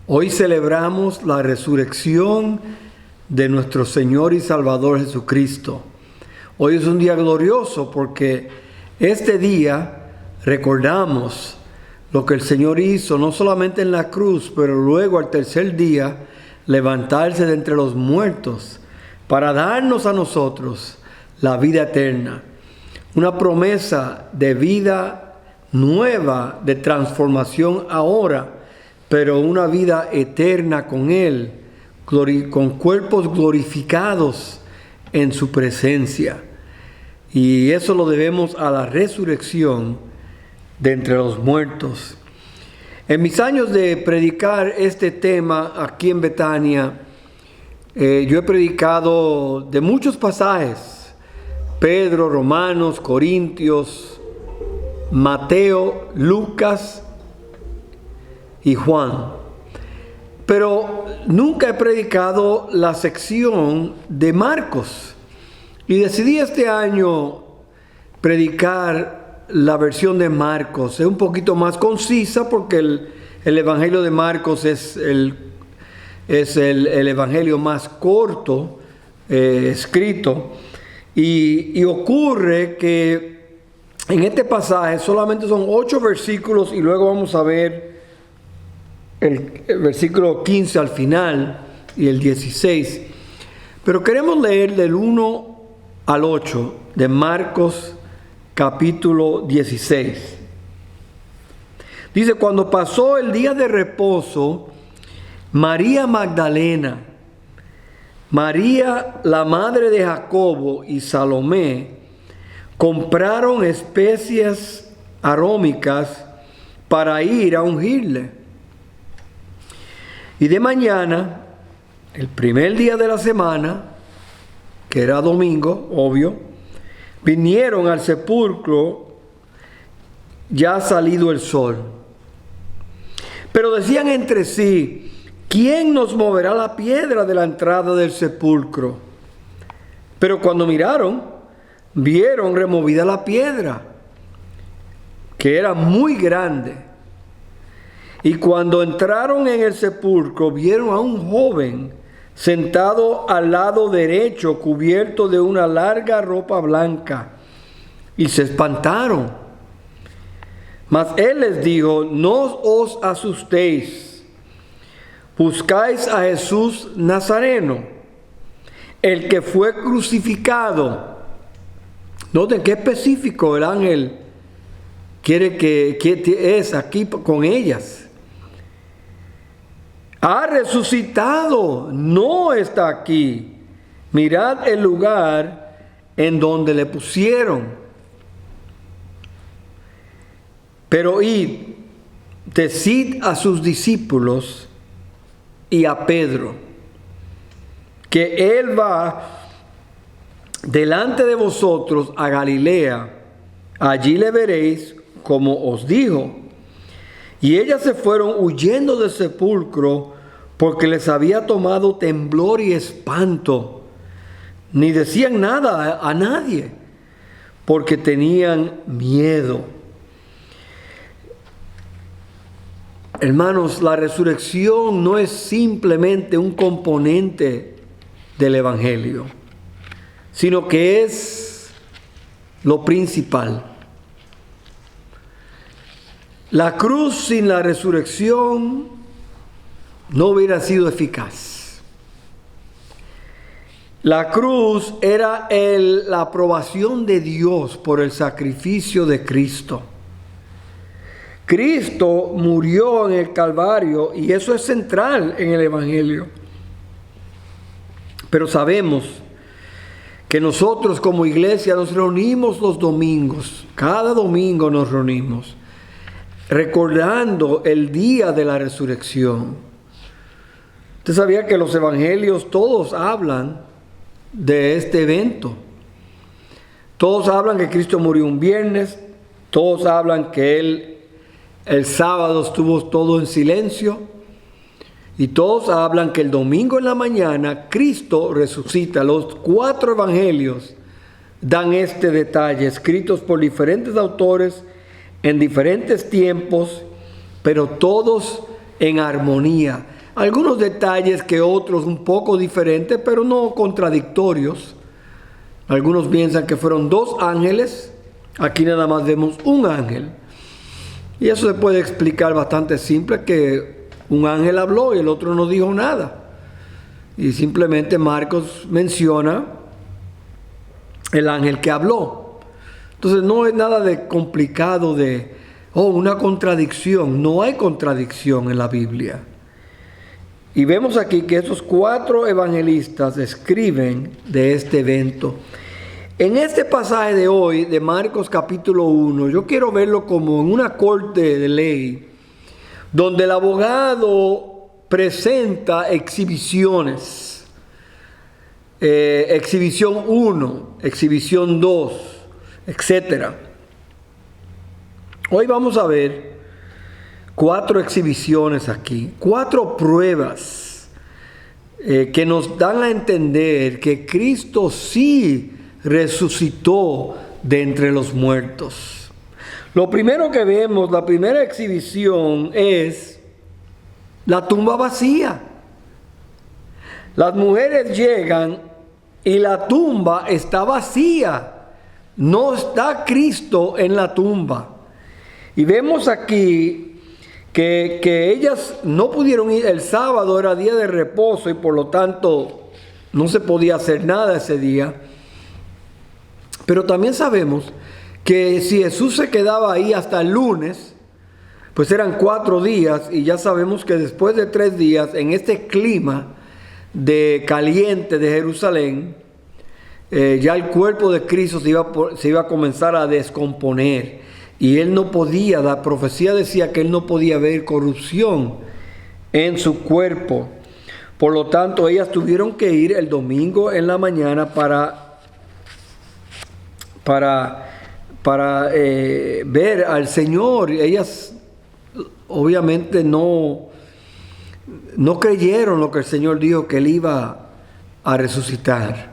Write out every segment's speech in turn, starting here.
Hoy celebramos la resurrección de nuestro Señor y Salvador Jesucristo. Hoy es un día glorioso porque este día recordamos lo que el Señor hizo, no solamente en la cruz, pero luego al tercer día levantarse de entre los muertos para darnos a nosotros la vida eterna. Una promesa de vida nueva, de transformación ahora, pero una vida eterna con Él, con cuerpos glorificados en su presencia. Y eso lo debemos a la resurrección de entre los muertos. En mis años de predicar este tema aquí en Betania, yo he predicado de muchos pasajes: Pedro, Romanos, Corintios, Mateo, Lucas y Juan. Pero nunca he predicado la sección de Marcos. Y decidí este año predicar la versión de Marcos. Es un poquito más concisa porque el Evangelio de Marcos es el Evangelio más corto escrito. Y ocurre que en este pasaje solamente son 8 versículos y luego vamos a ver el versículo 15 al final y el 16. Pero queremos leer del 1 al 8 de Marcos capítulo 16. Dice: cuando pasó el día de reposo, María Magdalena, María la madre de Jacobo y Salomé compraron especias arómicas para ir a ungirle. Y de mañana, el primer día de la semana, que era domingo, obvio, vinieron al sepulcro ya salido el sol. Pero decían entre sí: ¿quién nos moverá la piedra de la entrada del sepulcro? Pero cuando miraron, vieron removida la piedra, que era muy grande. Y cuando entraron en el sepulcro, vieron a un joven sentado al lado derecho, cubierto de una larga ropa blanca, y se espantaron. Mas él les dijo: no os asustéis. Buscáis a Jesús Nazareno, el que fue crucificado. Noten qué específico el ángel quiere que es aquí con ellas. Ha resucitado, no está aquí. Mirad el lugar en donde le pusieron. Pero id, decid a sus discípulos y a Pedro que él va delante de vosotros a Galilea. Allí le veréis como os dijo. Y ellas se fueron huyendo del sepulcro porque les había tomado temblor y espanto. Ni decían nada a nadie porque tenían miedo. Hermanos, la resurrección no es simplemente un componente del Evangelio, sino que es lo principal. La cruz sin la resurrección no hubiera sido eficaz. La cruz era la aprobación de Dios por el sacrificio de Cristo. Cristo murió en el Calvario y eso es central en el Evangelio. Pero sabemos que nosotros como iglesia nos reunimos los domingos, cada domingo nos reunimos, recordando el día de la resurrección. Usted sabía que los evangelios todos hablan de este evento. Todos hablan que Cristo murió un viernes, todos hablan que Él el sábado estuvo todo en silencio, y todos hablan que el domingo en la mañana Cristo resucita. Los 4 evangelios dan este detalle, escritos por diferentes autores en diferentes tiempos, pero todos en armonía. algunos detalles que otros un poco diferentes, pero no contradictorios. Algunos piensan que fueron 2 ángeles, aquí nada más vemos un ángel. Y eso se puede explicar bastante simple, que un ángel habló y el otro no dijo nada. Y simplemente Marcos menciona el ángel que habló. Entonces no es nada de complicado de, una contradicción. No hay contradicción en la Biblia. Y vemos aquí que esos 4 evangelistas escriben de este evento. En este pasaje de hoy, de Marcos capítulo 1, yo quiero verlo como en una corte de ley, donde el abogado presenta exhibiciones. Exhibición 1, exhibición 2, etc. Hoy vamos a ver 4 exhibiciones aquí, 4 pruebas que nos dan a entender que Cristo sí resucitó de entre los muertos. Lo primero que vemos, la primera exhibición, es la tumba vacía. Las mujeres llegan y la tumba está vacía. No está Cristo en la tumba. Y vemos aquí que ellas no pudieron ir. El sábado era día de reposo y por lo tanto no se podía hacer nada ese día. Pero también sabemos que si Jesús se quedaba ahí hasta el lunes, pues eran 4 días, y ya sabemos que después de 3 días, en este clima de caliente de Jerusalén, ya el cuerpo de Cristo se iba a comenzar a descomponer, y él no podía, la profecía decía que él no podía ver corrupción en su cuerpo. Por lo tanto, ellas tuvieron que ir el domingo en la mañana para ver al Señor. Ellas obviamente no creyeron lo que el Señor dijo, que Él iba a resucitar.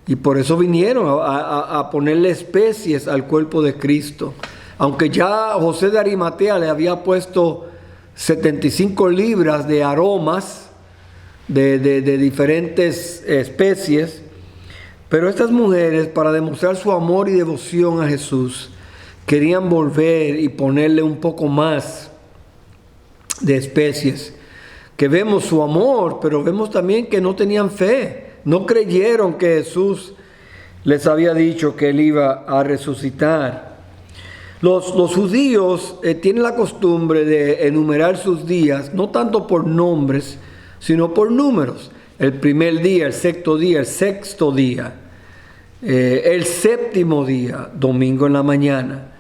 Y por eso vinieron a ponerle especies al cuerpo de Cristo. Aunque ya José de Arimatea le había puesto 75 libras de aromas de diferentes especies. Pero estas mujeres, para demostrar su amor y devoción a Jesús, querían volver y ponerle un poco más de especies. Que vemos su amor, pero vemos también que no tenían fe. No creyeron que Jesús les había dicho que Él iba a resucitar. Los judíos tienen la costumbre de enumerar sus días, no tanto por nombres, sino por números. El primer día, el sexto día, el sexto día. El séptimo día, domingo en la mañana.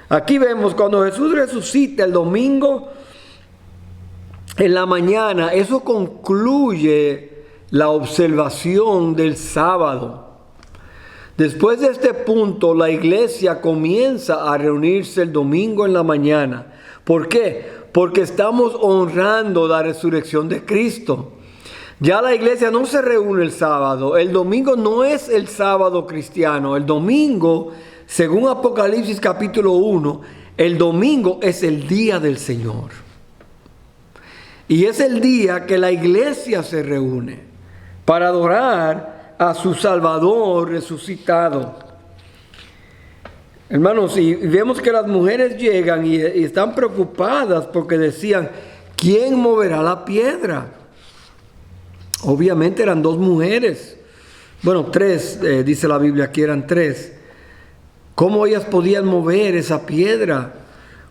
Aquí vemos cuando Jesús resucita el domingo en la mañana, eso concluye la observación del sábado. Después de este punto, la iglesia comienza a reunirse el domingo en la mañana. ¿Por qué? Porque estamos honrando la resurrección de Cristo. Ya la iglesia no se reúne el sábado. El domingo no es el sábado cristiano. El domingo, según Apocalipsis capítulo 1, el domingo es el día del Señor. Y es el día que la iglesia se reúne para adorar a su Salvador resucitado. Hermanos, y vemos que las mujeres llegan y están preocupadas porque decían, ¿quién moverá la piedra? Obviamente eran 2 mujeres. Bueno, 3, dice la Biblia, aquí eran 3. ¿Cómo ellas podían mover esa piedra?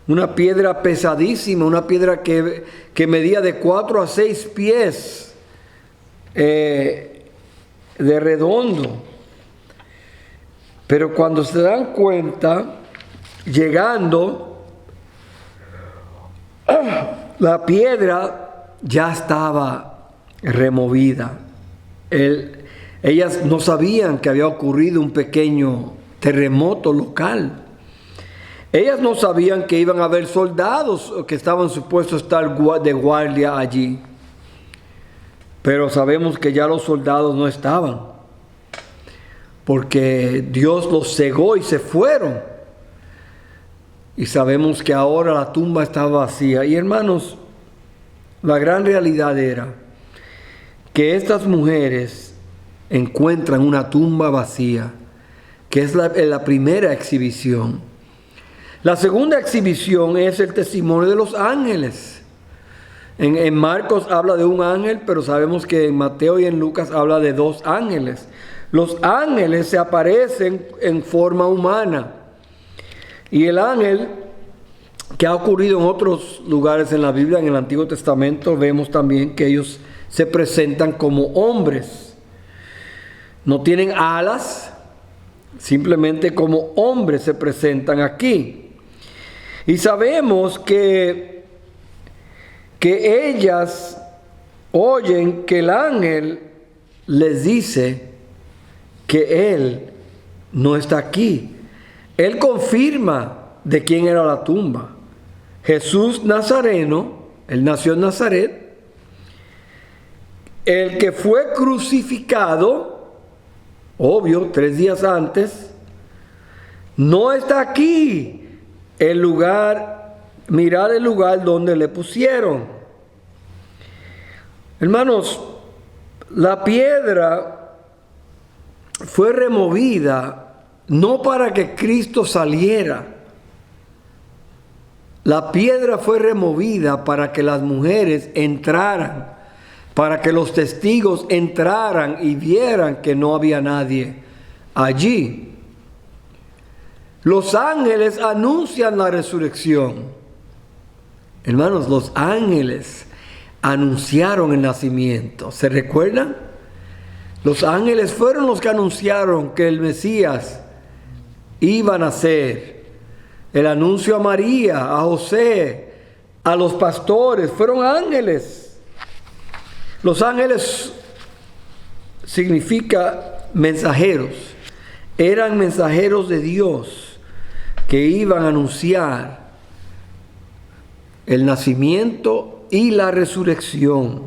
Una piedra pesadísima, una piedra que medía de 4 a 6 pies de redondo. Pero cuando se dan cuenta, llegando, la piedra ya estaba removida. Ellas no sabían que había ocurrido un pequeño terremoto local. Ellas no sabían que iban a haber soldados que estaban supuestos a estar de guardia allí. Pero sabemos que ya los soldados no estaban, porque Dios los cegó y se fueron. Y sabemos que ahora la tumba está vacía. Y hermanos, La gran realidad era que estas mujeres encuentran una tumba vacía, que es la primera exhibición. La segunda exhibición es el testimonio de los ángeles. En Marcos habla de un ángel, pero sabemos que en Mateo y en Lucas habla de 2 ángeles. Los ángeles se aparecen en forma humana. Y el ángel, que ha ocurrido en otros lugares en la Biblia, en el Antiguo Testamento, vemos también que ellos se presentan como hombres. No tienen alas, simplemente como hombres se presentan aquí. Y sabemos que ellas oyen que el ángel les dice que él no está aquí. Él confirma de quién era la tumba. Jesús Nazareno, él nació en Nazaret, el que fue crucificado, obvio, 3 días antes, no está aquí. El lugar, mirad el lugar donde le pusieron. Hermanos, la piedra fue removida no para que Cristo saliera. La piedra fue removida para que las mujeres entraran, para que los testigos entraran y vieran que no había nadie allí. Los ángeles anuncian la resurrección. Hermanos, los ángeles anunciaron el nacimiento. ¿Se recuerdan? Los ángeles fueron los que anunciaron que el Mesías iba a nacer. El anuncio a María, a José, a los pastores, fueron ángeles. Los ángeles significa mensajeros. Eran mensajeros de Dios que iban a anunciar el nacimiento y la resurrección.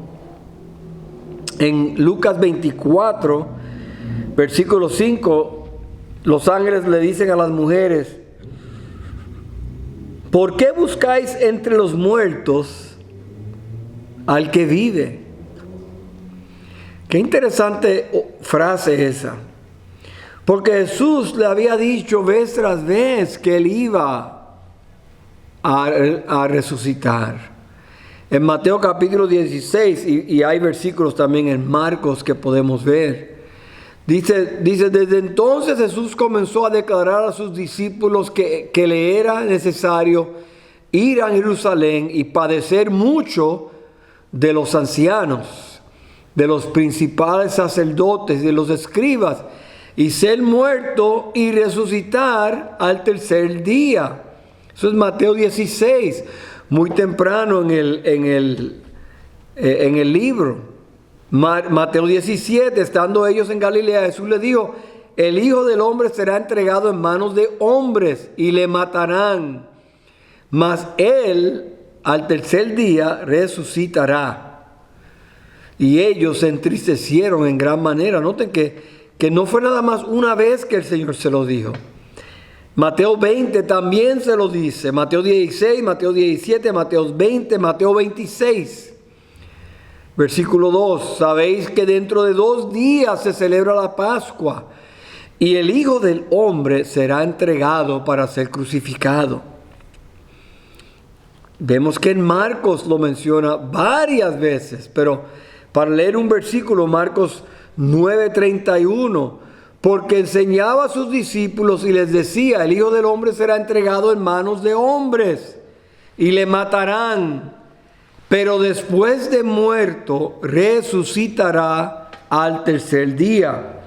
En Lucas 24, versículo 5, los ángeles le dicen a las mujeres: ¿por qué buscáis entre los muertos al que vive? Qué interesante frase esa. Porque Jesús le había dicho vez tras vez que él iba a resucitar. En Mateo capítulo 16, y hay versículos también en Marcos que podemos ver. Dice, desde entonces Jesús comenzó a declarar a sus discípulos que le era necesario ir a Jerusalén y padecer mucho de los ancianos, de los principales sacerdotes, de los escribas, y ser muerto y resucitar al tercer día. Eso es Mateo 16, muy temprano en el libro. Mateo 17, estando ellos en Galilea, Jesús les dijo: el Hijo del Hombre será entregado en manos de hombres y le matarán, mas él al tercer día resucitará. Y ellos se entristecieron en gran manera. Noten que no fue nada más una vez que el Señor se lo dijo. Mateo 20 también se lo dice. Mateo 16, Mateo 17, Mateo 20, Mateo 26. Versículo 2. Sabéis que dentro de 2 días se celebra la Pascua, y el Hijo del Hombre será entregado para ser crucificado. Vemos que en Marcos lo menciona varias veces, pero para leer un versículo, Marcos 9:31, porque enseñaba a sus discípulos y les decía: el Hijo del Hombre será entregado en manos de hombres y le matarán, pero después de muerto resucitará al tercer día.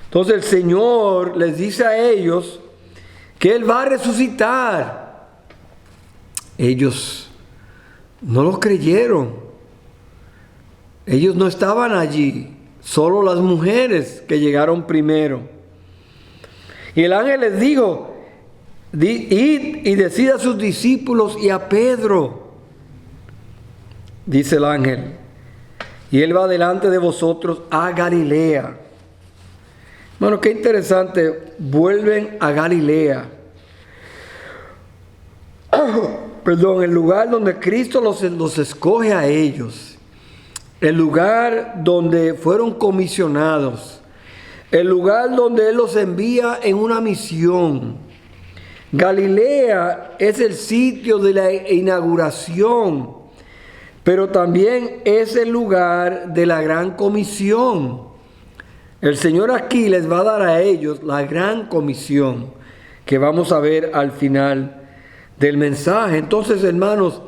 Entonces el Señor les dice a ellos que Él va a resucitar. Ellos no lo creyeron. Ellos no estaban allí, solo las mujeres que llegaron primero. Y el ángel les dijo: id y decid a sus discípulos y a Pedro. Dice el ángel: y él va delante de vosotros a Galilea. Bueno, qué interesante. Vuelven a Galilea. el lugar donde Cristo los escoge a ellos, el lugar donde fueron comisionados, el lugar donde Él los envía en una misión. Galilea es el sitio de la inauguración, pero también es el lugar de la gran comisión. El Señor aquí les va a dar a ellos la gran comisión que vamos a ver al final del mensaje. Entonces, hermanos,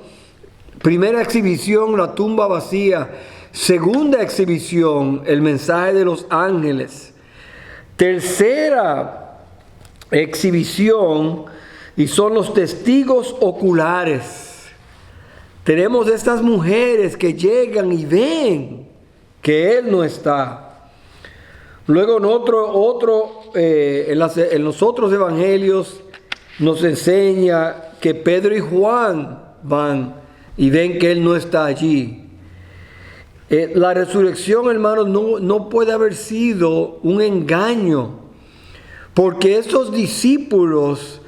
primera exhibición, la tumba vacía. Segunda exhibición, el mensaje de los ángeles. Tercera exhibición, y son los testigos oculares. Tenemos estas mujeres que llegan y ven que Él no está. Luego en los otros evangelios nos enseña que Pedro y Juan van y ven que Él no está allí. La resurrección, hermanos, no puede haber sido un engaño, porque estos discípulos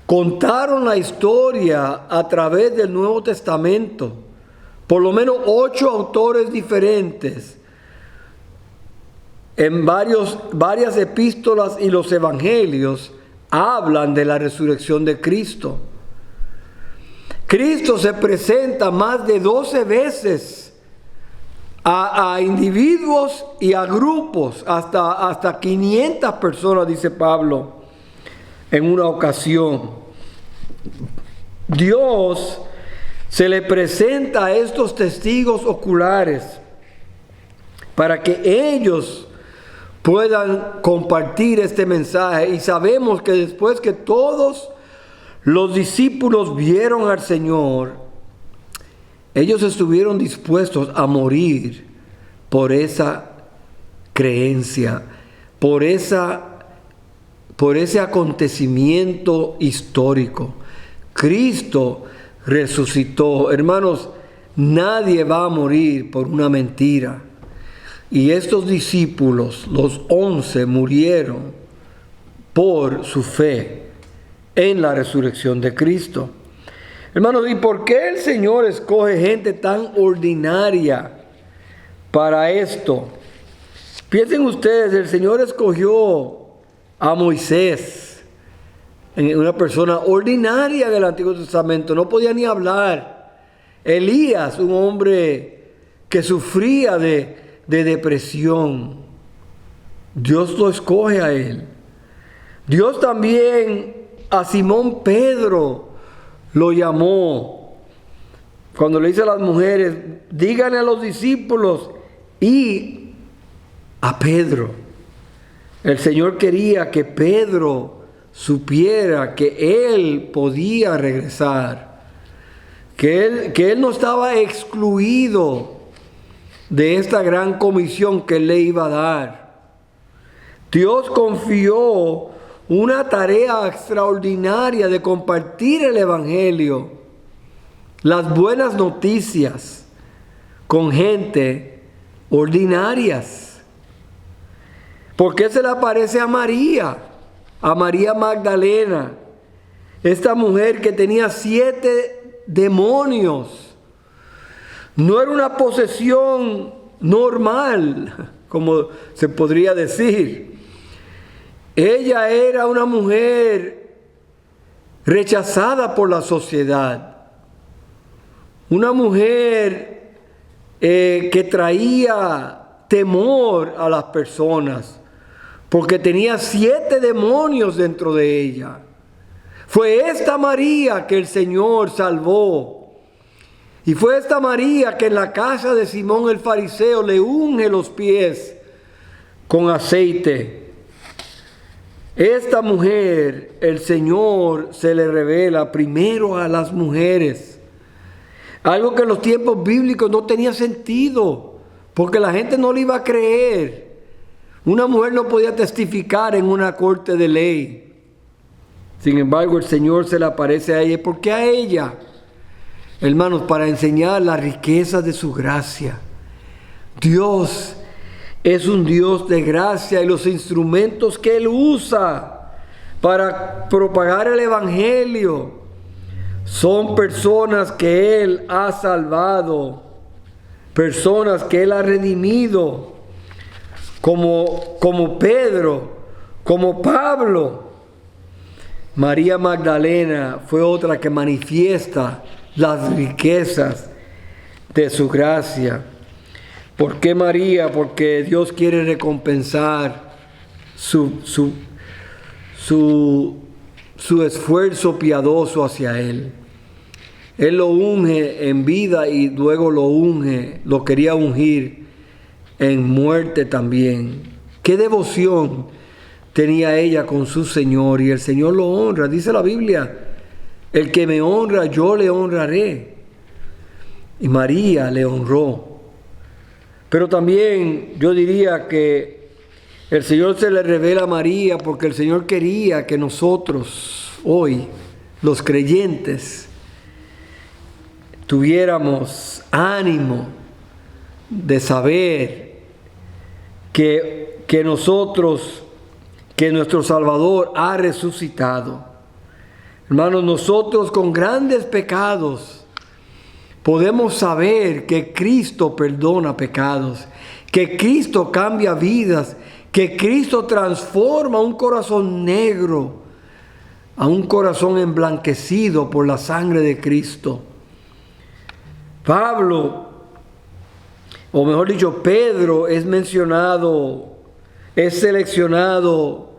contaron la historia a través del Nuevo Testamento. Por lo menos 8 autores diferentes en varias epístolas y los evangelios hablan de la resurrección de Cristo. Cristo se presenta más de 12 veces a individuos y a grupos, hasta 500 personas, dice Pablo, en una ocasión. Dios se le presenta a estos testigos oculares para que ellos puedan compartir este mensaje. Y sabemos que después que todos los discípulos vieron al Señor, ellos estuvieron dispuestos a morir por esa creencia, por ese acontecimiento histórico. Cristo resucitó. Hermanos, nadie va a morir por una mentira. Y estos discípulos, los 11, murieron por su fe en la resurrección de Cristo. Hermanos, ¿y por qué el Señor escoge gente tan ordinaria para esto? Piensen ustedes, el Señor escogió a Moisés, una persona ordinaria del Antiguo Testamento, no podía ni hablar. Elías, un hombre que sufría de depresión. Dios lo escoge a él. Dios también a Simón Pedro lo llamó. Cuando le dice a las mujeres, díganle a los discípulos y a Pedro. El Señor quería que Pedro supiera que él podía regresar, que él no estaba excluido de esta gran comisión que Él le iba a dar. Dios confió una tarea extraordinaria de compartir el Evangelio, las buenas noticias, con gente ordinarias. ¿Por qué se le aparece a María Magdalena? Esta mujer que tenía 7 demonios. No era una posesión normal, como se podría decir. Ella era una mujer rechazada por la sociedad. Una mujer que traía temor a las personas, porque tenía 7 demonios dentro de ella. Fue esta María que el Señor salvó. Y fue esta María que en la casa de Simón el fariseo le unge los pies con aceite. Esta mujer, el Señor se le revela primero a las mujeres. Algo que en los tiempos bíblicos no tenía sentido, porque la gente no le iba a creer. Una mujer no podía testificar en una corte de ley. Sin embargo, el Señor se le aparece a ella. ¿Por qué a ella? Hermanos, para enseñar las riquezas de su gracia. Dios es un Dios de gracia, y los instrumentos que Él usa para propagar el Evangelio Son personas que Él ha salvado, personas que Él ha redimido, como Pedro, como Pablo. María Magdalena fue otra que manifiesta las riquezas de su gracia. ¿Por qué María? Porque Dios quiere recompensar su esfuerzo piadoso hacia Él. Él lo unge en vida y luego lo quería ungir en muerte también. ¡Qué devoción tenía ella con su Señor! Y el Señor lo honra. Dice la Biblia, el que me honra, yo le honraré. Y María le honró. Pero también yo diría que el Señor se le revela a María porque el Señor quería que nosotros hoy, los creyentes, tuviéramos ánimo de saber que nuestro Salvador ha resucitado. Hermanos, nosotros con grandes pecados podemos saber que Cristo perdona pecados, que Cristo cambia vidas, que Cristo transforma un corazón negro a un corazón emblanquecido por la sangre de Cristo. Pablo, o mejor dicho, Pedro es seleccionado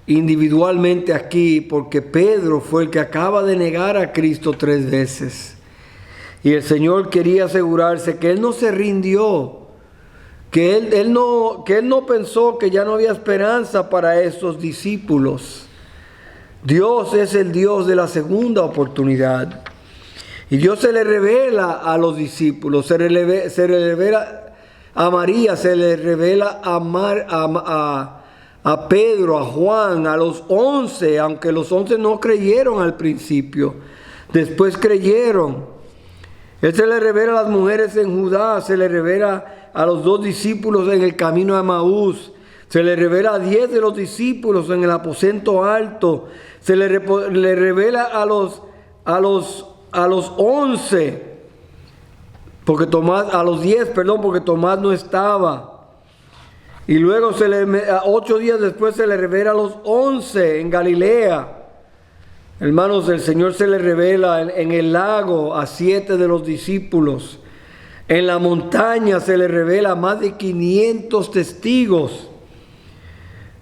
individualmente aquí porque Pedro fue el que acaba de negar a Cristo 3 veces. Y el Señor quería asegurarse que él no se rindió, que él no pensó que ya no había esperanza para estos discípulos. Dios es el Dios de la segunda oportunidad. Y Dios se le revela a los discípulos, se le revela a María, se le revela a Pedro, a Juan, a los 11, aunque los 11 no creyeron al principio, después creyeron. Él se le revela a las mujeres en Judá, se le revela a los 2 discípulos en el camino a Emaús, se le revela a 10 de los discípulos en el aposento alto, se le revela a los 11, porque a los 10, porque Tomás no estaba. Y luego 8 días después se le revela a los 11 en Galilea. Hermanos, el Señor se le revela en el lago a 7 de los discípulos. En la montaña se le revela a más de 500 testigos.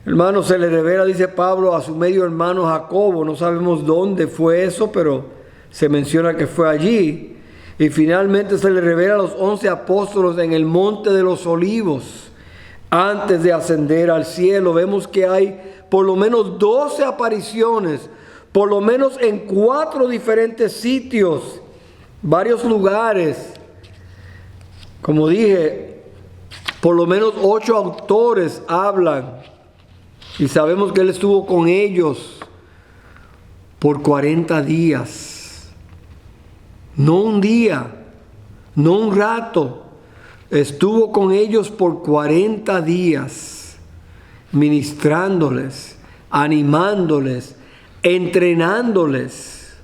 Hermanos, se le revela, dice Pablo, a su medio hermano Jacobo. No sabemos dónde fue eso, pero se menciona que fue allí. Y finalmente se le revela a los 11 apóstoles en el monte de los Olivos. Antes de ascender al cielo, vemos que hay por lo menos 12 apariciones, por lo menos en 4 diferentes sitios, varios lugares. Como dije, por lo menos 8 autores hablan. Y sabemos que Él estuvo con ellos por 40 días. No un día, no un rato. Estuvo con ellos por 40 días, ministrándoles, animándoles, entrenándoles.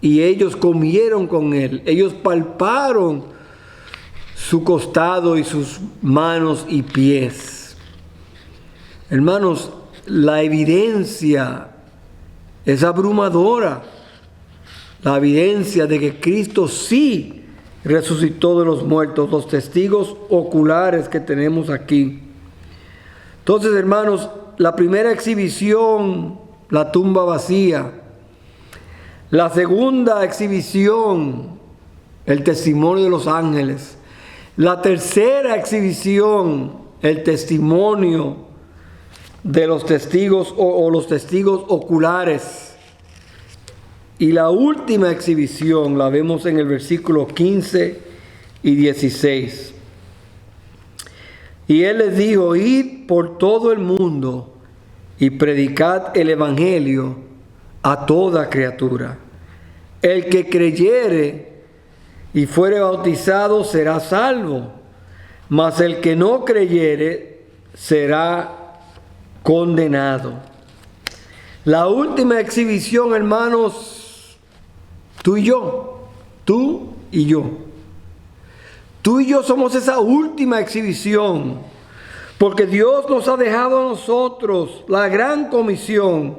Y ellos comieron con Él. Ellos palparon su costado y sus manos y pies. Hermanos, la evidencia es abrumadora. La evidencia de que Cristo sí resucitó de los muertos, los testigos oculares que tenemos aquí. Entonces, hermanos, la primera exhibición, la tumba vacía. La segunda exhibición, el testimonio de los ángeles. La tercera exhibición, el testimonio de los testigos o los testigos oculares. Y la última exhibición la vemos en el versículo 15 y 16. Y Él les dijo: id por todo el mundo y predicad el evangelio a toda criatura. El que creyere y fuere bautizado será salvo, mas el que no creyere será condenado. La última exhibición, hermanos, Tú y yo, tú y yo. Tú y yo somos esa última exhibición, porque Dios nos ha dejado a nosotros la gran comisión.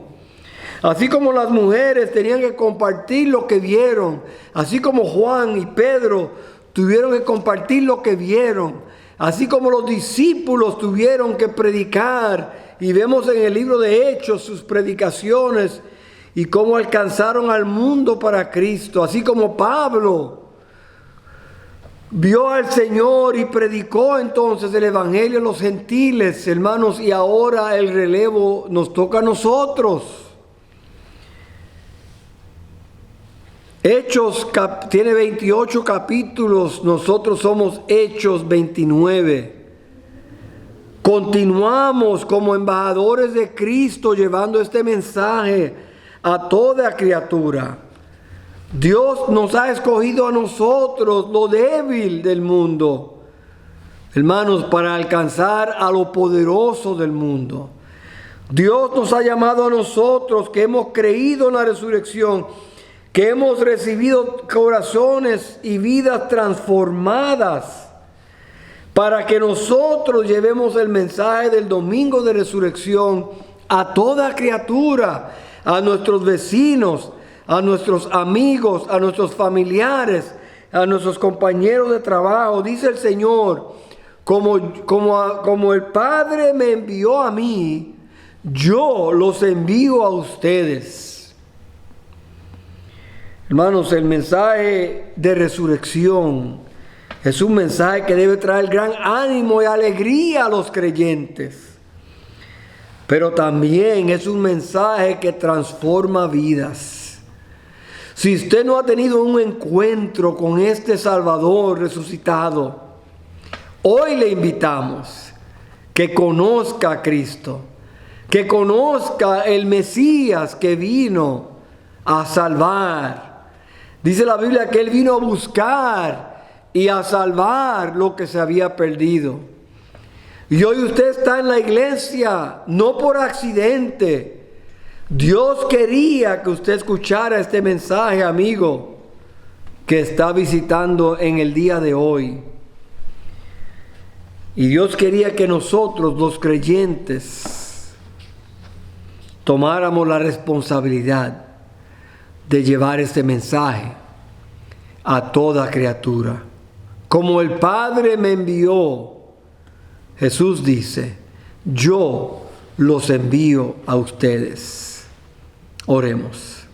Así como las mujeres tenían que compartir lo que vieron, así como Juan y Pedro tuvieron que compartir lo que vieron, así como los discípulos tuvieron que predicar, y vemos en el libro de Hechos sus predicaciones y cómo alcanzaron al mundo para Cristo, así como Pablo vio al Señor y predicó entonces el evangelio a los gentiles, hermanos, y ahora el relevo nos toca a nosotros. Hechos tiene 28 capítulos, nosotros somos Hechos 29. Continuamos como embajadores de Cristo llevando este mensaje a toda criatura. Dios nos ha escogido a nosotros, lo débil del mundo, hermanos, para alcanzar a lo poderoso del mundo. Dios nos ha llamado a nosotros que hemos creído en la resurrección, que hemos recibido corazones y vidas transformadas, para que nosotros llevemos el mensaje del domingo de resurrección a toda criatura, a nuestros vecinos, a nuestros amigos, a nuestros familiares, a nuestros compañeros de trabajo. Dice el Señor, como el Padre me envió a mí, yo los envío a ustedes. Hermanos, el mensaje de resurrección es un mensaje que debe traer gran ánimo y alegría a los creyentes. Pero también es un mensaje que transforma vidas. Si usted no ha tenido un encuentro con este Salvador resucitado, hoy le invitamos que conozca a Cristo, que conozca el Mesías que vino a salvar. Dice la Biblia que Él vino a buscar y a salvar lo que se había perdido. Y hoy usted está en la iglesia, no por accidente. Dios quería que usted escuchara este mensaje, amigo, que está visitando en el día de hoy. Y Dios quería que nosotros, los creyentes, tomáramos la responsabilidad de llevar este mensaje a toda criatura. Como el Padre me envió, Jesús dice, yo los envío a ustedes. Oremos.